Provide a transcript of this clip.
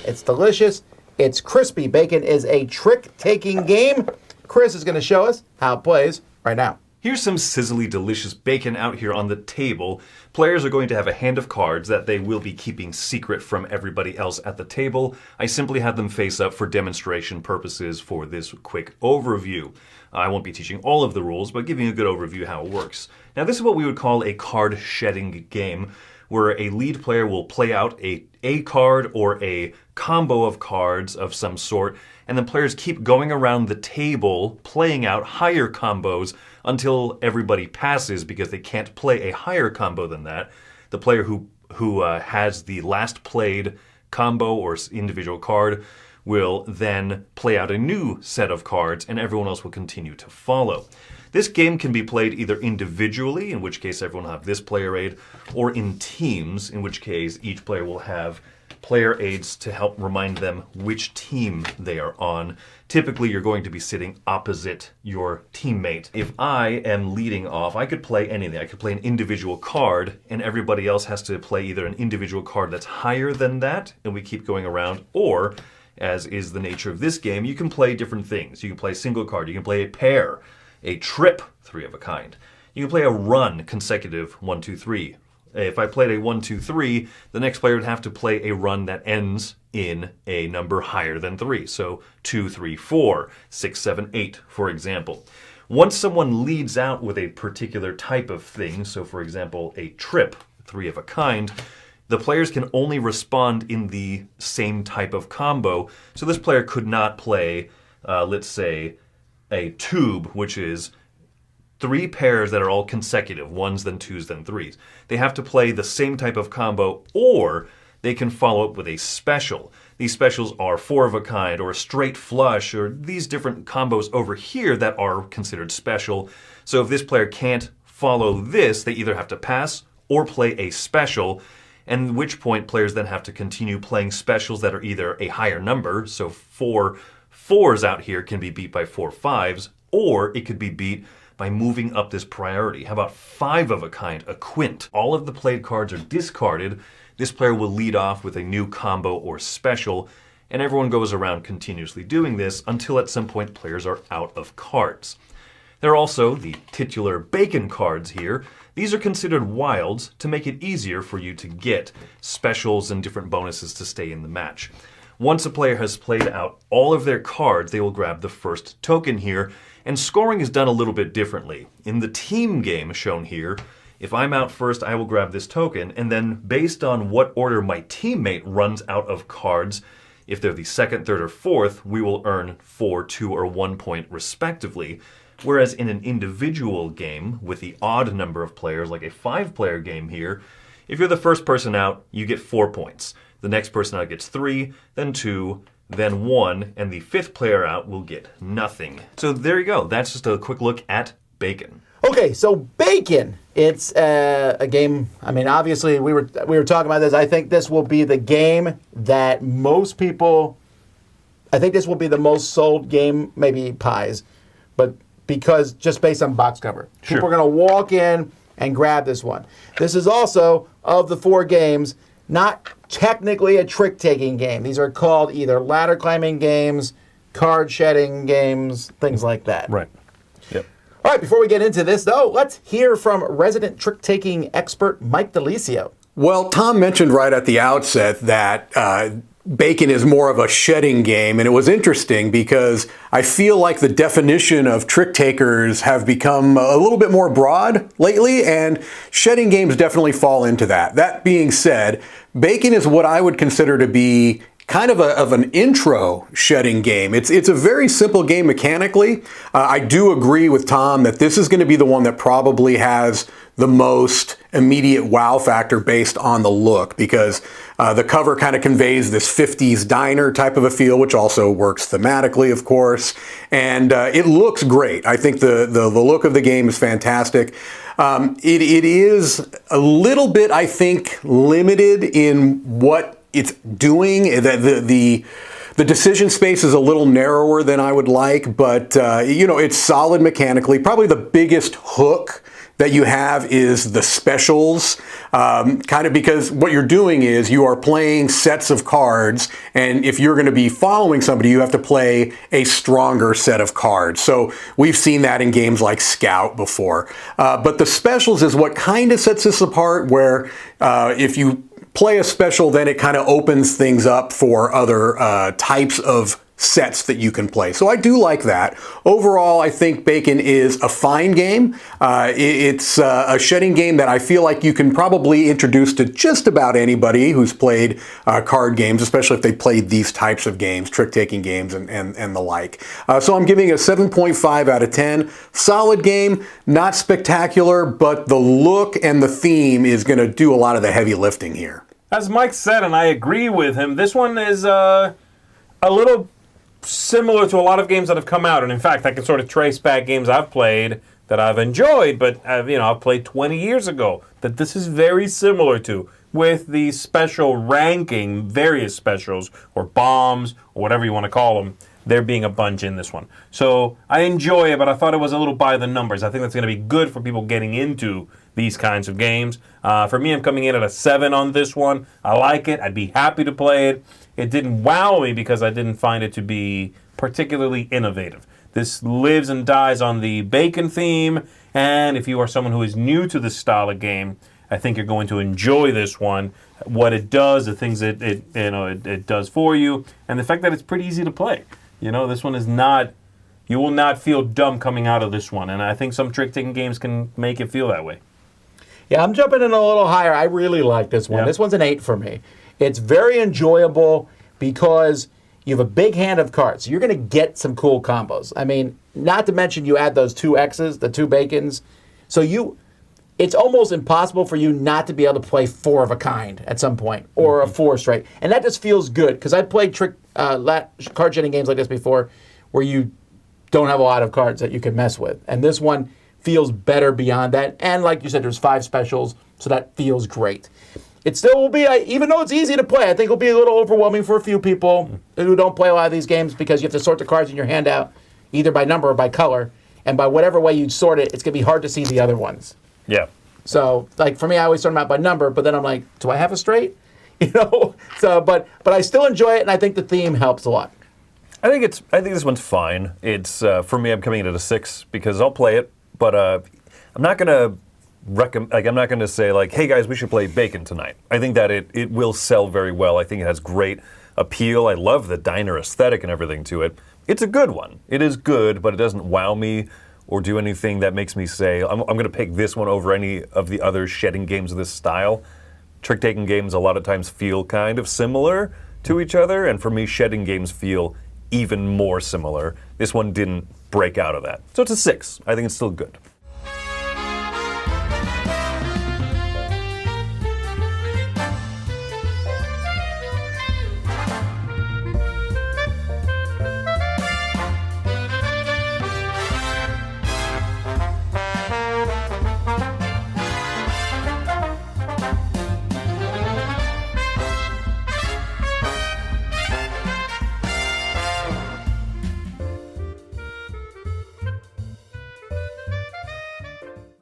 It's delicious. It's crispy. Bacon is a trick-taking game. Chris is going to show us how it plays right now. Here's some sizzly, delicious bacon out here on the table. Players are going to have a hand of cards that they will be keeping secret from everybody else at the table. I simply have them face up for demonstration purposes for this quick overview. I won't be teaching all of the rules, but giving a good overview how it works. Now, this is what we would call a card shedding game, where a lead player will play out a card or a combo of cards of some sort, and then players keep going around the table playing out higher combos until everybody passes because they can't play a higher combo than that. The player who has the last played combo or individual card will then play out a new set of cards, and everyone else will continue to follow. This game can be played either individually, in which case everyone will have this player aid, or in teams, in which case each player will have player aids to help remind them which team they are on. Typically, you're going to be sitting opposite your teammate. If I am leading off, I could play anything. I could play an individual card, and everybody else has to play either an individual card that's higher than that, and we keep going around, or, as is the nature of this game, you can play different things. You can play a single card, you can play a pair, a trip, 3 of a kind. You can play a run, consecutive, 1, 2, 3. If I played a 1, 2, 3, the next player would have to play a run that ends in a number higher than 3. So 2, 3, 4, 6, 7, 8, for example. Once someone leads out with a particular type of thing, so for example, a trip, 3 of a kind, the players can only respond in the same type of combo. So this player could not play, let's say, a tube, which is 3 pairs that are all consecutive, 1s, then 2s, then 3s. They have to play the same type of combo, or they can follow up with a special. These specials are 4 of a kind, or a straight flush, or these different combos over here that are considered special. So if this player can't follow this, they either have to pass or play a special, and at which point players then have to continue playing specials that are either a higher number, so 4 4s out here can be beat by 4 5s, or it could be beat by moving up this priority. How about 5 of a kind, a quint? All of the played cards are discarded. This player will lead off with a new combo or special, and everyone goes around continuously doing this until at some point players are out of cards. There are also the titular bacon cards here. These are considered wilds to make it easier for you to get specials and different bonuses to stay in the match. Once a player has played out all of their cards, they will grab the first token here, and scoring is done a little bit differently. In the team game shown here, if I'm out first, I will grab this token, and then based on what order my teammate runs out of cards, if they're the second, third, or fourth, we will earn 4, 2, or 1 point respectively. Whereas in an individual game with the odd number of players, like a 5-player game here, if you're the first person out, you get 4 points. The next person out gets 3, then 2, then 1, and the 5th player out will get nothing. So there you go. That's just a quick look at bacon. Okay, so bacon. It's a game. I mean, obviously, we were talking about this. I think this will be the game that most people. I think this will be the most sold game, maybe pies, but because just based on box cover, Sure. People are going to walk in and grab this one. This is also of the 4 games, not technically a trick-taking game. These are called either ladder climbing games, card shedding games, things like that. Right. Yep. All right, before we get into this, though, let's hear from resident trick-taking expert Mike DeLisio. Well, Tom mentioned right at the outset that bacon is more of a shedding game, and it was interesting because I feel like the definition of trick takers have become a little bit more broad lately, and shedding games definitely fall into that. That being said, bacon is what I would consider to be kind of an intro shedding game. It's a very simple game mechanically. I do agree with Tom that this is going to be the one that probably has the most immediate wow factor based on the look, because the cover kind of conveys this 50s diner type of a feel, which also works thematically, of course, and it looks great. I think the look of the game is fantastic. It is a little bit, I think, limited in what it's doing. The decision space is a little narrower than I would like, but it's solid mechanically. Probably the biggest hook that you have is the specials, kind of because what you're doing is you are playing sets of cards, and if you're going to be following somebody, you have to play a stronger set of cards. So we've seen that in games like Scout before. But the specials is what kind of sets this apart, where if you play a special, then it kind of opens things up for other types of sets that you can play. So I do like that. Overall, I think Bacon is a fine game. It's a shedding game that I feel like you can probably introduce to just about anybody who's played card games, especially if they played these types of games, trick-taking games and the like. So I'm giving it a 7.5 out of 10. Solid game, not spectacular, but the look and the theme is going to do a lot of the heavy lifting here. As Mike said, and I agree with him, this one is a little similar to a lot of games that have come out, and in fact, I can sort of trace back games I've played that I've enjoyed, but I've played 20 years ago that this is very similar to, with the special ranking, various specials or bombs or whatever you want to call them. There being a bunch in this one, so I enjoy it, but I thought it was a little by the numbers. I think that's going to be good for people getting into these kinds of games. For me, I'm coming in at a 7 on this one. I like it. I'd be happy to play it. It didn't wow me because I didn't find it to be particularly innovative. This lives and dies on the Bacon theme, and if you are someone who is new to this style of game, I think you're going to enjoy this one. What it does, the things it does for you, and the fact that it's pretty easy to play. This one is not. You will not feel dumb coming out of this one, and I think some trick-taking games can make it feel that way. Yeah, I'm jumping in a little higher. I really like this one. Yeah. This one's an 8 for me. It's very enjoyable because you have a big hand of cards. So you're going to get some cool combos. I mean, not to mention you add those 2 X's, the 2 Bacons. So it's almost impossible for you not to be able to play 4 of a kind at some point, or a 4 straight. And that just feels good, because I've played card shedding games like this before where you don't have a lot of cards that you can mess with. And this one feels better beyond that. And like you said, there's 5 specials, so that feels great. It still will be, even though it's easy to play, I think it'll be a little overwhelming for a few people who don't play a lot of these games, because you have to sort the cards in your hand out either by number or by color. And by whatever way you sort it, it's going to be hard to see the other ones. Yeah. So, like, for me, I always sort them out by number, but then I'm like, do I have a straight? So, but I still enjoy it, and I think the theme helps a lot. I think this one's fine. It's for me, I'm coming in at a 6 because I'll play it, but I'm not gonna I'm not gonna say like, hey guys, we should play Bacon tonight. I think that it will sell very well. I think it has great appeal. I love the diner aesthetic and everything to it. It's a good one. It is good, but it doesn't wow me or do anything that makes me say, I'm going to pick this one over any of the other shedding games of this style. Trick-taking games a lot of times feel kind of similar to each other, and for me, shedding games feel even more similar. This one didn't break out of that. So it's a 6. I think it's still good.